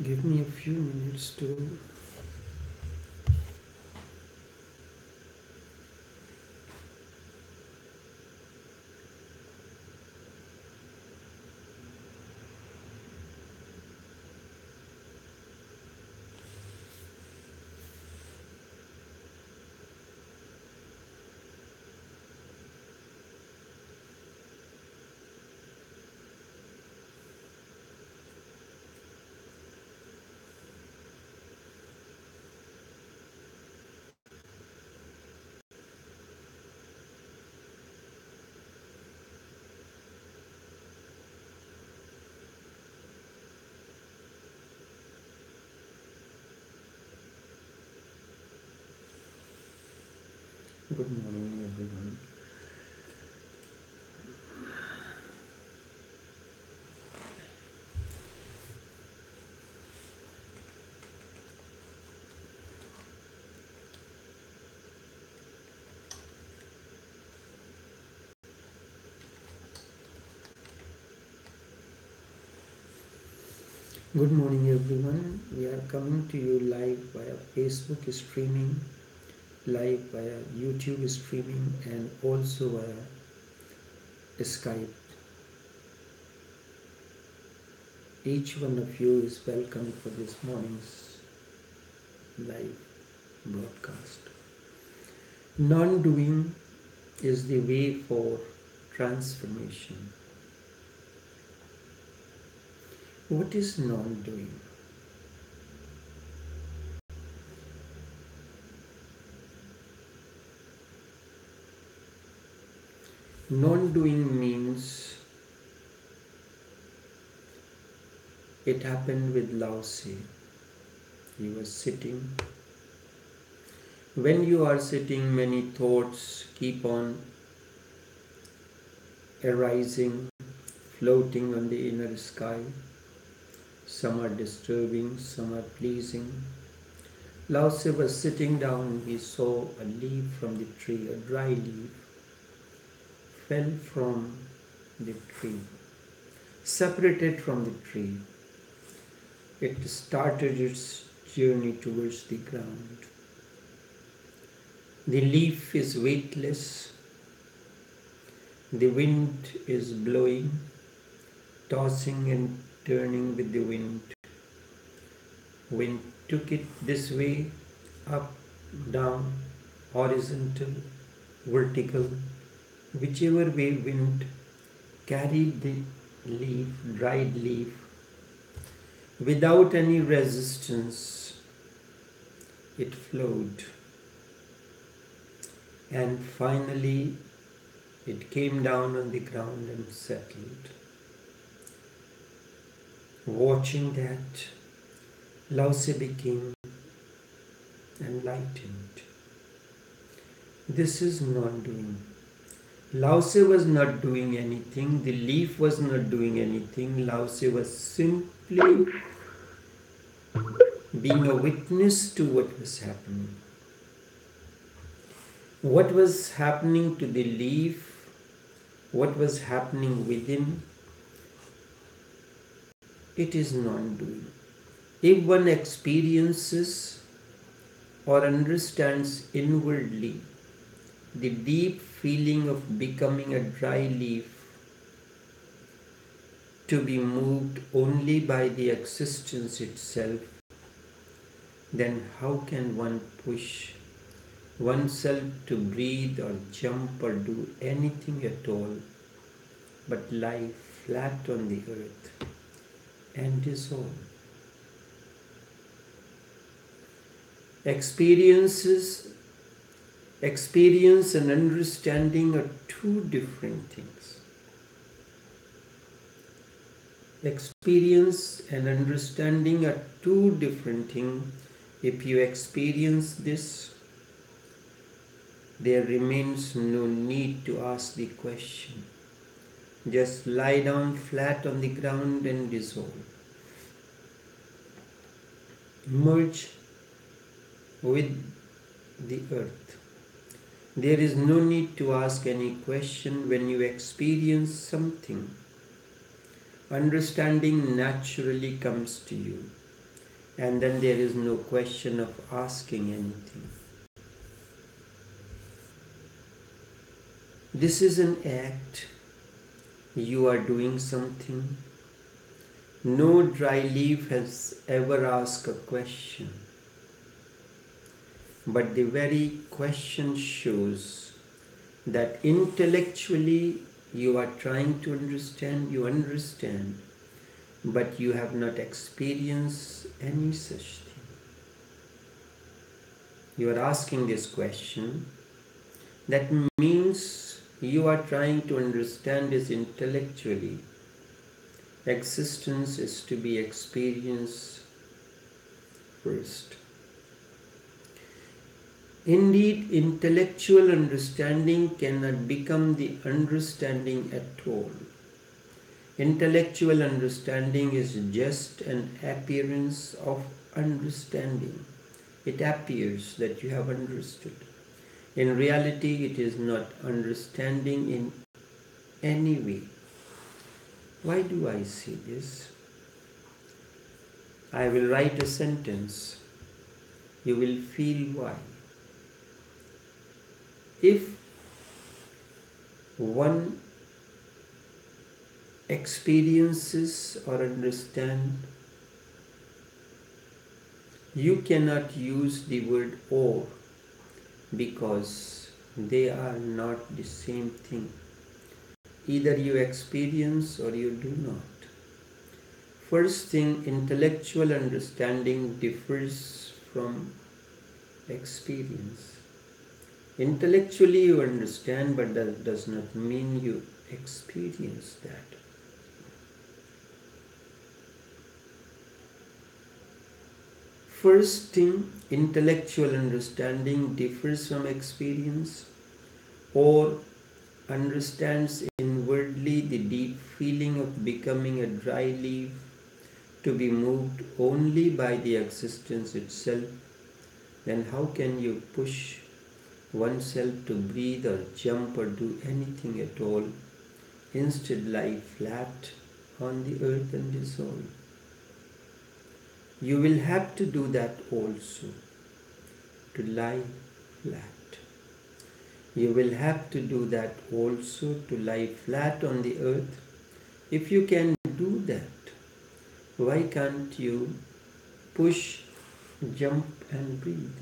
Give me a few minutes to good morning, everyone. Good morning, everyone. We are coming to you live via Facebook streaming, live via YouTube streaming, and also via Skype. Each one of you is welcome for this morning's live broadcast. Non-doing is the way for transformation. What is non-doing? Non-doing means it happened with Lao Tse. He was sitting. When you are sitting, many thoughts keep on arising, floating on the inner sky. Some are disturbing, some are pleasing. Lao Tse was sitting down. He saw a leaf from the tree, a dry leaf, fell from the tree, separated from the tree. It started its journey towards the ground. The leaf is weightless. The wind is blowing, tossing and turning with the wind. Wind took it this way, up, down, horizontal, vertical. Whichever way wind carried the leaf, dried leaf, without any resistance, it flowed. And finally, it came down on the ground and settled. Watching that, Lao Tse became enlightened. This is non-doing. Lao Tse was not doing anything. The leaf was not doing anything. Lao Tse was simply being a witness to what was happening. What was happening to the leaf, what was happening within, it is non-doing. If one experiences or understands inwardly the deep feeling of becoming a dry leaf, to be moved only by the existence itself, then how can one push oneself to breathe or jump or do anything at all but lie flat on the earth and dissolve? Experience and understanding are two different things. Experience and understanding are two different things. If you experience this, there remains no need to ask the question. Just lie down flat on the ground and dissolve. Merge with the earth. There is no need to ask any question when you experience something. Understanding naturally comes to you, and then there is no question of asking anything. This is an act. You are doing something. No dry leaf has ever asked a question. But the very question shows that intellectually you are trying to understand, you understand, but you have not experienced any such thing. You are asking this question. That means you are trying to understand this intellectually. Existence is to be experienced first. Indeed, intellectual understanding cannot become the understanding at all. Intellectual understanding is just an appearance of understanding. It appears that you have understood. In reality, it is not understanding in any way. Why do I say this? I will write a sentence. You will feel why. If one experiences or understands, you cannot use the word or because they are not the same thing. Either you experience or you do not. First thing, intellectual understanding differs from experience. Intellectually you understand, but that does not mean you experience that. First thing, intellectual understanding differs from experience or understands inwardly the deep feeling of becoming a dry leaf to be moved only by the existence itself. Then how can you push oneself to breathe or jump or do anything at all? Instead, lie flat on the earth and dissolve. You will have to do that also, to lie flat. You will have to do that also, to lie flat on the earth. If you can do that, why can't you push, jump and breathe?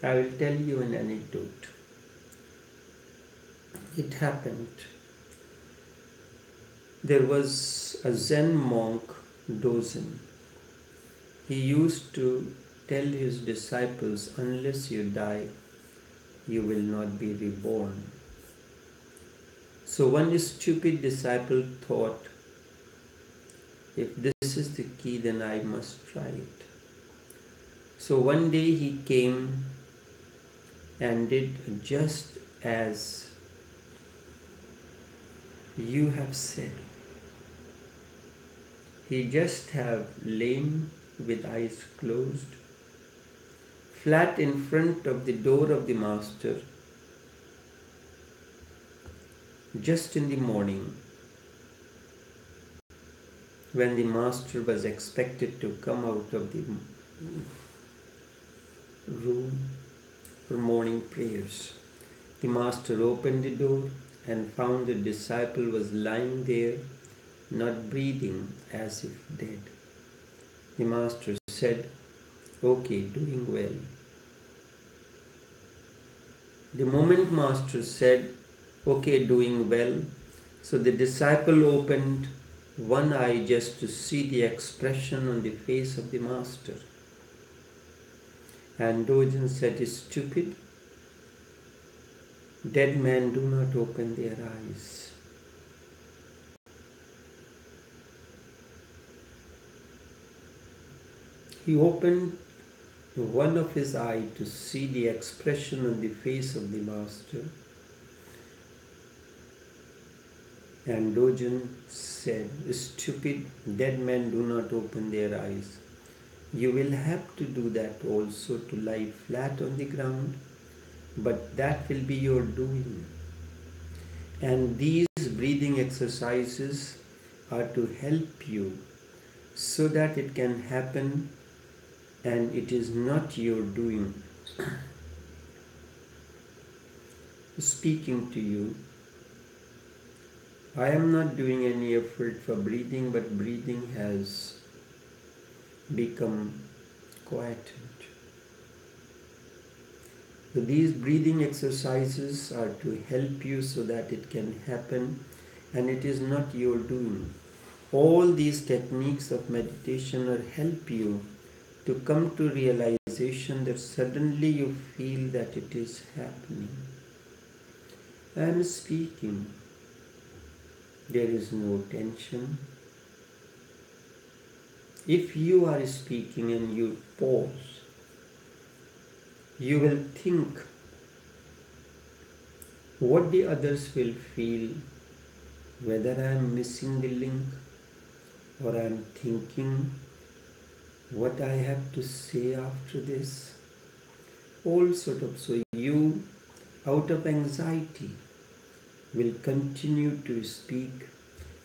I will tell you an anecdote. It happened. There was a Zen monk, Dozen. He used to tell his disciples, unless you die, you will not be reborn. So one stupid disciple thought, if this is the key, then I must try it. So one day he came and did just as you have said. He just have lain with eyes closed, flat in front of the door of the master, just in the morning, when the master was expected to come out of the room for morning prayers. The master opened the door and found the disciple was lying there, not breathing, as if dead. The master said, "Okay, doing well." The moment master said, "Okay, doing well," so the disciple opened one eye just to see the expression on the face of the master. And Dogen said, "Stupid, dead men do not open their eyes." He opened one of his eyes to see the expression on the face of the master. And Dogen said, "Stupid, dead men do not open their eyes. You will have to do that also, to lie flat on the ground but that will be your doing. And these breathing exercises are to help you so that it can happen and it is not your doing. Speaking to you, I am not doing any effort for breathing, but breathing has become quietened. So these breathing exercises are to help you so that it can happen and it is not your doing. All these techniques of meditation will help you to come to realization that suddenly you feel that it is happening. I am speaking. There is no tension. If you are speaking and you pause, you will think what the others will feel, whether I am missing the link or I am thinking what I have to say after this. All sort of, so you out of anxiety will continue to speak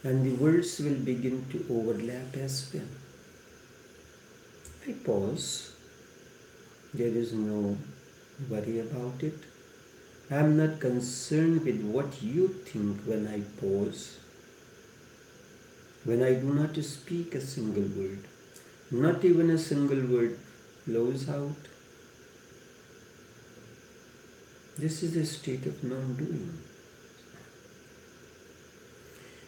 and the words will begin to overlap as well. I pause. There is no worry about it. I am not concerned with what you think when I pause. When I do not speak a single word, not even a single word flows out. This is a state of non-doing.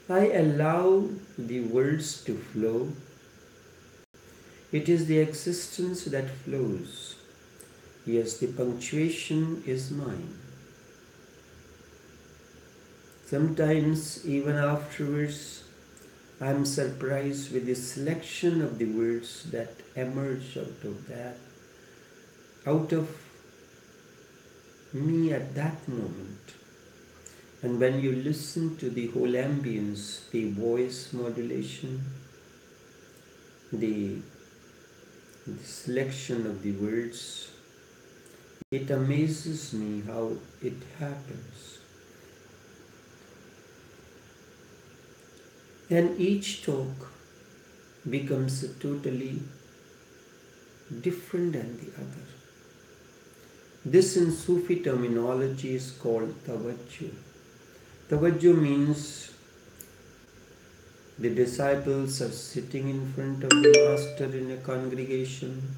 I allow the words to flow. It is the existence that flows. Yes, the punctuation is mine. Sometimes, even afterwards, I am surprised with the selection of the words that emerge out of that, out of me at that moment. And when you listen to the whole ambience, the voice modulation, the selection of the words, it amazes me how it happens. And each talk becomes totally different than the other. This in Sufi terminology is called tawajjuh. Tawajjuh means the disciples are sitting in front of the master in a congregation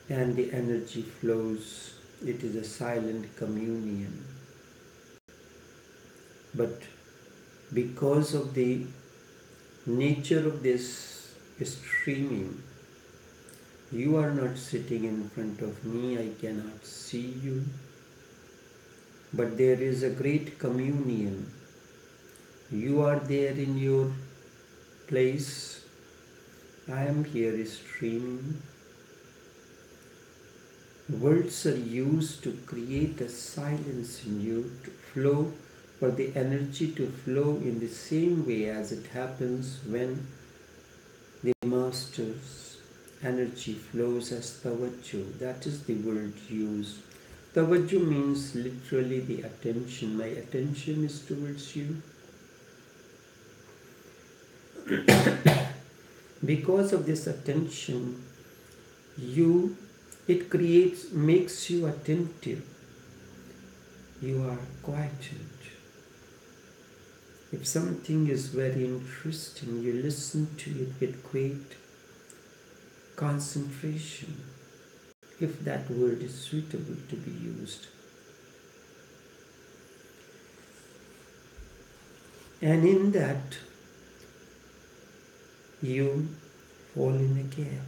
and the energy flows. It is a silent communion. But because of the nature of this streaming, you are not sitting in front of me, I cannot see you, but there is a great communion. You are there in your place, I am here streaming. Words are used to create a silence in you, to flow, for the energy to flow in the same way as it happens when the master's energy flows as tawajjuh. That is the word used. Tawajjuh means literally the attention. My attention is towards you. Because of this attention, it makes you attentive. You are quietened. If something is very interesting, you listen to it with great concentration, if that word is suitable to be used. And in that, you fall in a gap.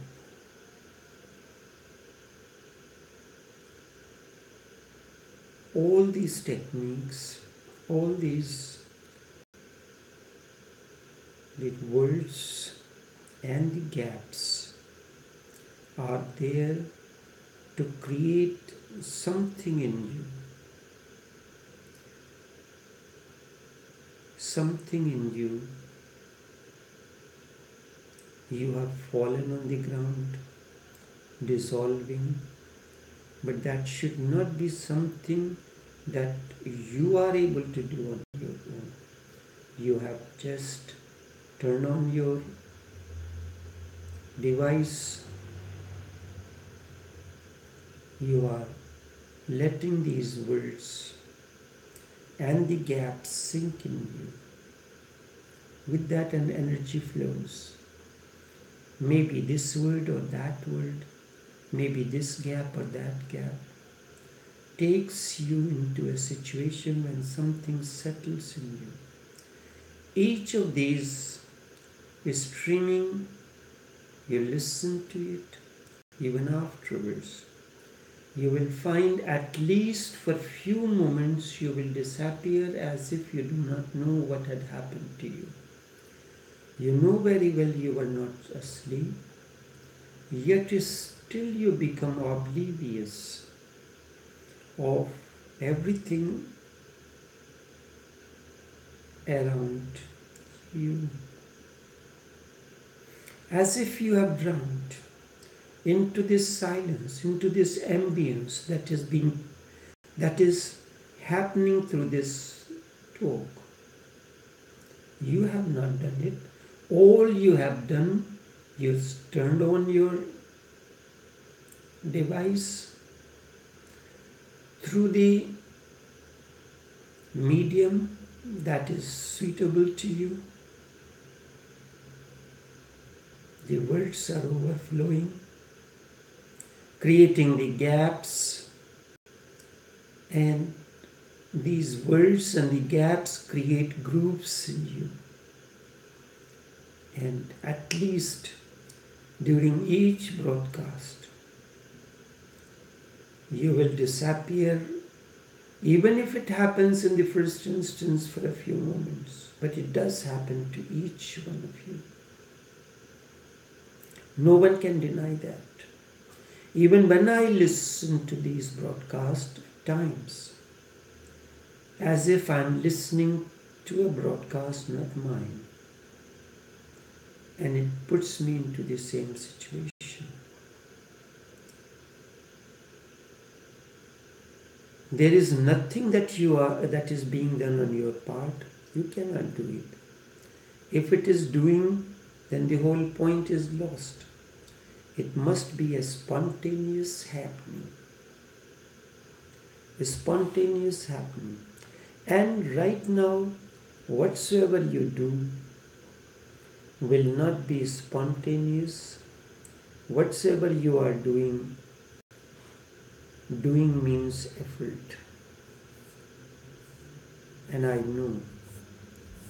All these techniques, all these the words and the gaps are there to create something in you. Something in you. You have fallen on the ground, dissolving, But that should not be something that you are able to do on your own. You have just turned on your device. You are letting these words and the gaps sink in you. With that, an energy flows. Maybe this word or that word, maybe this gap or that gap, takes you into a situation when something settles in you. Each of these is streaming, you listen to it, even afterwards. You will find at least for few moments you will disappear as if you do not know what had happened to you. You know very well you were not asleep, yet still you become oblivious of everything around you. As if you have drowned into this silence, into this ambience that is happening through this talk. You have not done it. All you have done, you turned on your device through the medium that is suitable to you. The words are overflowing, creating the gaps, and these words and the gaps create grooves in you. And at least during each broadcast, you will disappear, even if it happens in the first instance for a few moments. But it does happen to each one of you. No one can deny that. Even when I listen to these broadcasts times, as if I'm listening to a broadcast, not mine, and it puts me into the same situation. There is nothing that is being done on your part. You cannot do it. If it is doing, then the whole point is lost. It must be a spontaneous happening. A spontaneous happening. And right now, whatsoever you do will not be spontaneous. Whatsoever you are doing means effort. And I know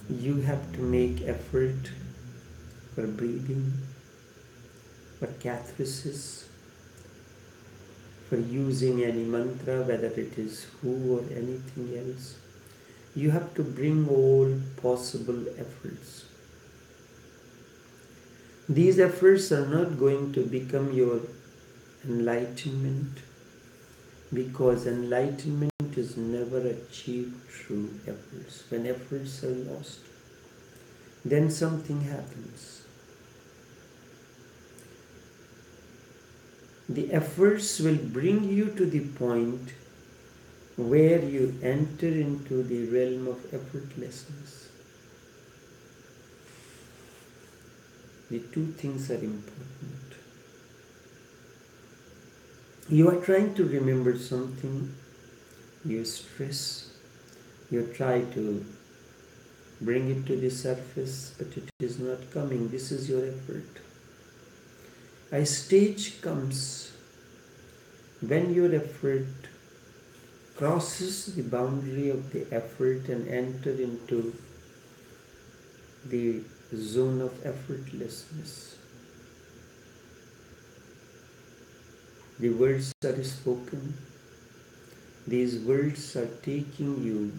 you have to make effort for breathing, for catharsis, for using any mantra, whether it is who or anything else. You have to bring all possible efforts. These efforts are not going to become your enlightenment, because enlightenment is never achieved through efforts. When efforts are lost, then something happens. The efforts will bring you to the point where you enter into the realm of effortlessness. The two things are important. You are trying to remember something, you stress, you try to bring it to the surface, but it is not coming. This is your effort. A stage comes when your effort crosses the boundary of the effort and enters into the zone of effortlessness. The words are spoken. These words are taking you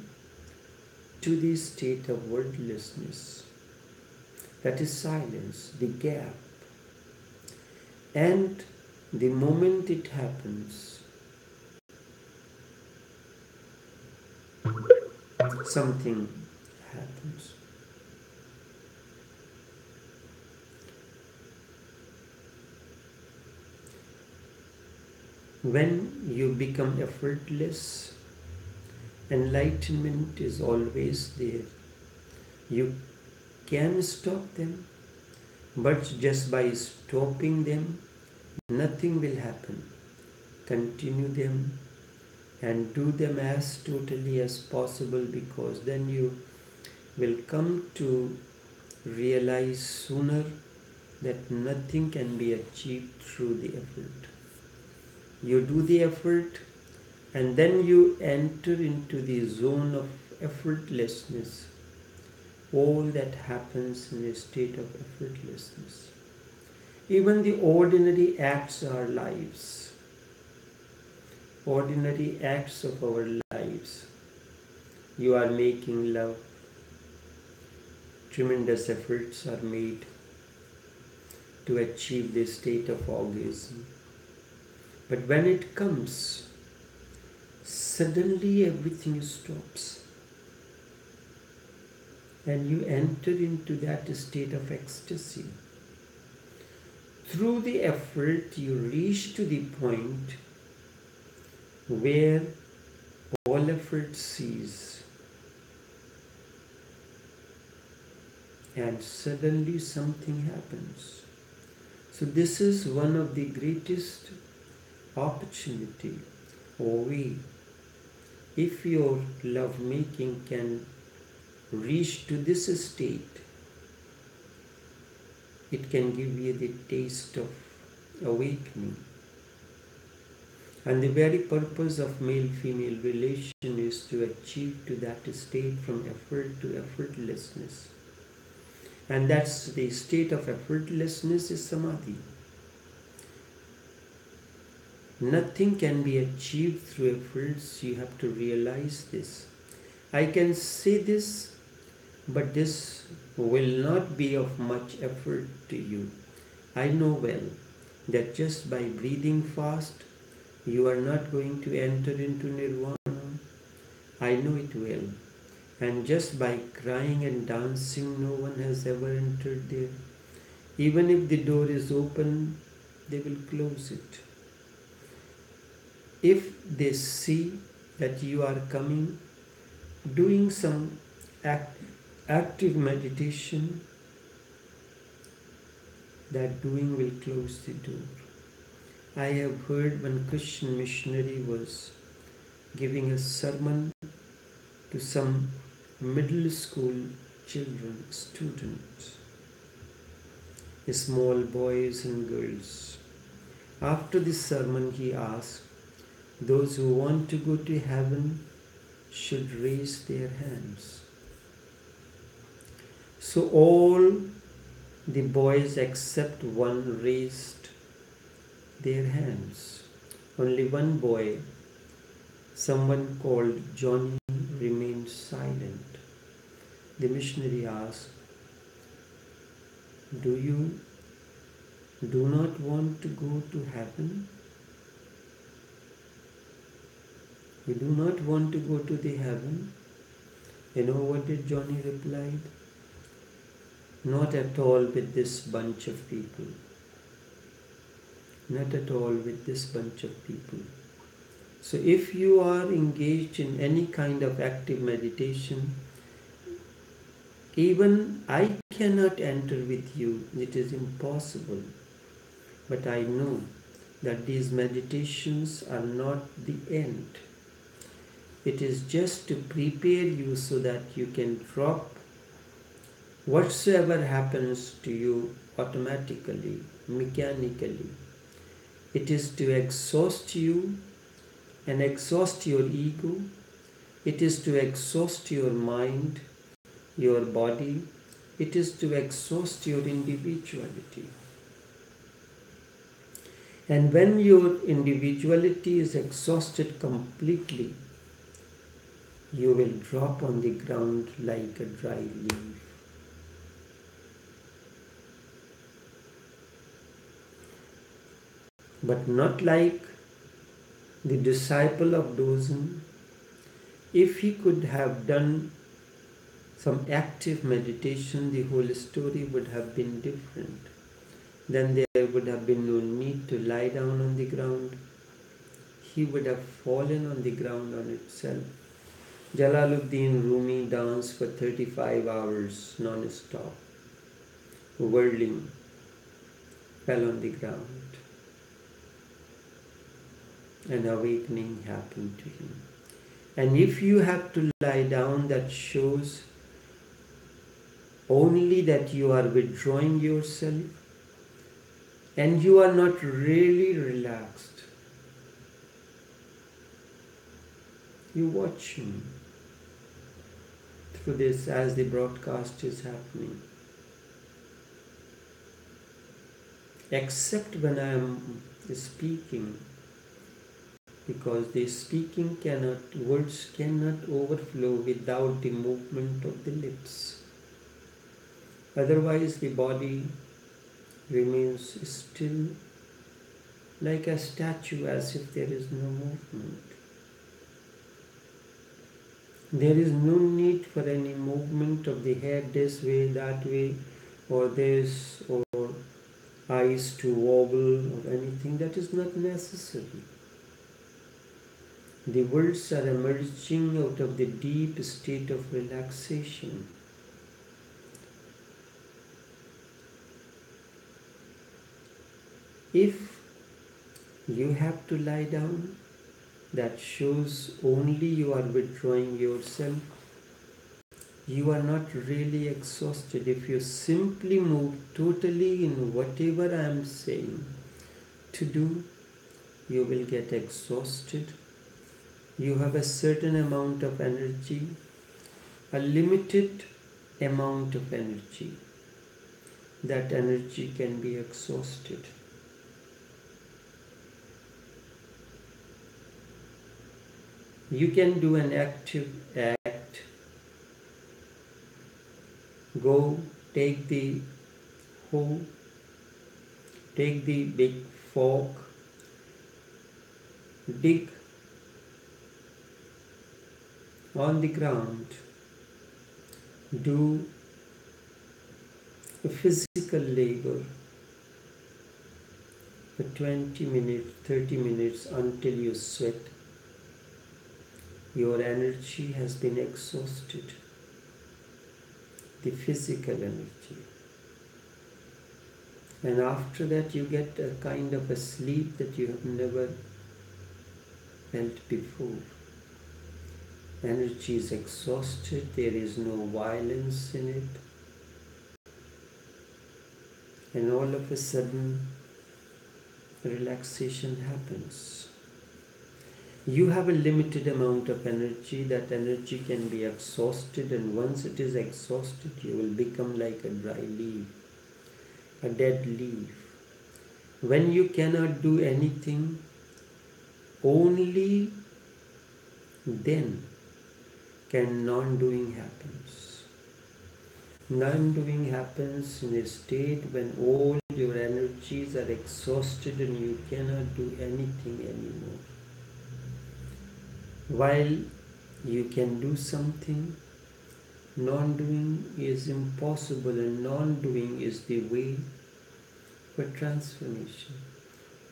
to the state of wordlessness. That is silence, the gap. And the moment it happens, something happens. When you become effortless, enlightenment is always there. You can stop them, but just by stopping them, nothing will happen. Continue them and do them as totally as possible, because then you will come to realize sooner that nothing can be achieved through the effort. You do the effort and then you enter into the zone of effortlessness. All that happens in a state of effortlessness. Even the ordinary acts of our lives, ordinary acts of our lives. You are making love. Tremendous efforts are made to achieve the state of orgasm. But when it comes, suddenly everything stops. And you enter into that state of ecstasy. Through the effort, you reach to the point where all effort ceases. And suddenly something happens. So this is one of the greatest opportunity or way. If your love making can reach to this state, it can give you the taste of awakening. And the very purpose of male-female relation is to achieve to that state from effort to effortlessness. And that's the state of effortlessness is samadhi. Nothing can be achieved through efforts. You have to realize this. I can say this, but this will not be of much effort to you. I know well that just by breathing fast, you are not going to enter into nirvana. I know it well. And just by crying and dancing, no one has ever entered there. Even if the door is open, they will close it. If they see that you are coming, doing some active meditation, that doing will close the door. I have heard one Christian missionary was giving a sermon to some middle school children, students, small boys and girls. After the sermon, he asked, those who want to go to heaven should raise their hands. So all the boys except one raised their hands. Only one boy, someone called Johnny, remained silent. The missionary asked, do you do not want to go to heaven? You do not want to go to the heaven? You know what did Johnny replied? Not at all with this bunch of people. Not at all with this bunch of people. So if you are engaged in any kind of active meditation, even I cannot enter with you. It is impossible. But I know that these meditations are not the end. It is just to prepare you so that you can drop whatsoever happens to you automatically, mechanically. It is to exhaust you and exhaust your ego. It is to exhaust your mind, your body. It is to exhaust your individuality. And when your individuality is exhausted completely, you will drop on the ground like a dry leaf. But not like the disciple of Dozen. If he could have done some active meditation, the whole story would have been different. Then there would have been no need to lie down on the ground. he would have fallen on the ground on itself. Jalaluddin Rumi danced for 35 hours non-stop. Whirling, fell on the ground. An awakening happened to him. And if you have to lie down, that shows only that you are withdrawing yourself and you are not really relaxed. You watch me through this as the broadcast is happening. Except when I am speaking, because the speaking words cannot overflow without the movement of the lips. Otherwise the body remains still like a statue, as if there is no movement. There is no need for any movement of the head this way, that way, or this, or eyes to wobble, or anything. That is not necessary. The words are emerging out of the deep state of relaxation. If you have to lie down, that shows only you are withdrawing yourself. You are not really exhausted. If you simply move totally in whatever I am saying to do, you will get exhausted. You have a certain amount of energy, a limited amount of energy. That energy can be exhausted. You can do an active act. Go, take the hoe, take the big fork, dig on the ground, do a physical labor for 20 minutes, 30 minutes until you sweat. Your energy has been exhausted, the physical energy. And after that you get a kind of a sleep that you have never felt before. Energy is exhausted, there is no violence in it. And all of a sudden, relaxation happens. You have a limited amount of energy. That energy can be exhausted, and once it is exhausted, you will become like a dry leaf, a dead leaf. When you cannot do anything, only then can non-doing happens. Non-doing happens in a state when all your energies are exhausted and you cannot do anything anymore. While you can do something, non-doing is impossible, and non-doing is the way for transformation.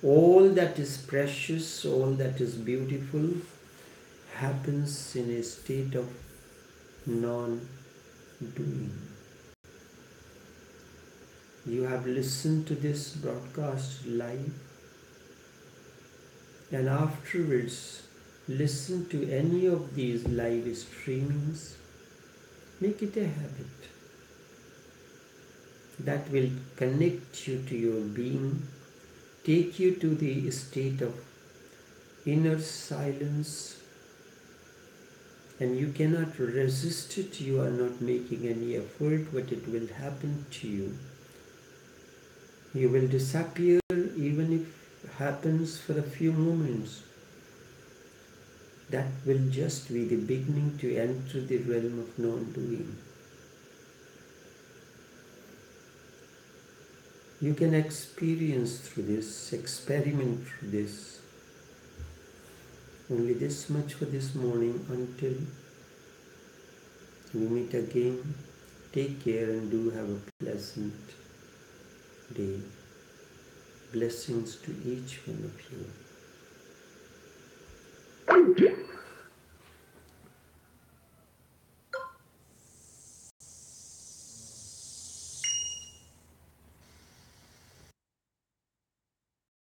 All that is precious, all that is beautiful happens in a state of non-doing. You have listened to this broadcast live, and afterwards listen to any of these live streamings. Make it a habit that will connect you to your being, take you to the state of inner silence, and you cannot resist it. You are not making any effort, but it will happen to you. You will disappear, even if it happens for a few moments. That will just be the beginning to enter the realm of non-doing. You can experience through this, experiment through this. Only this much for this morning. Until we meet again, take care and do have a pleasant day. Blessings to each one of you.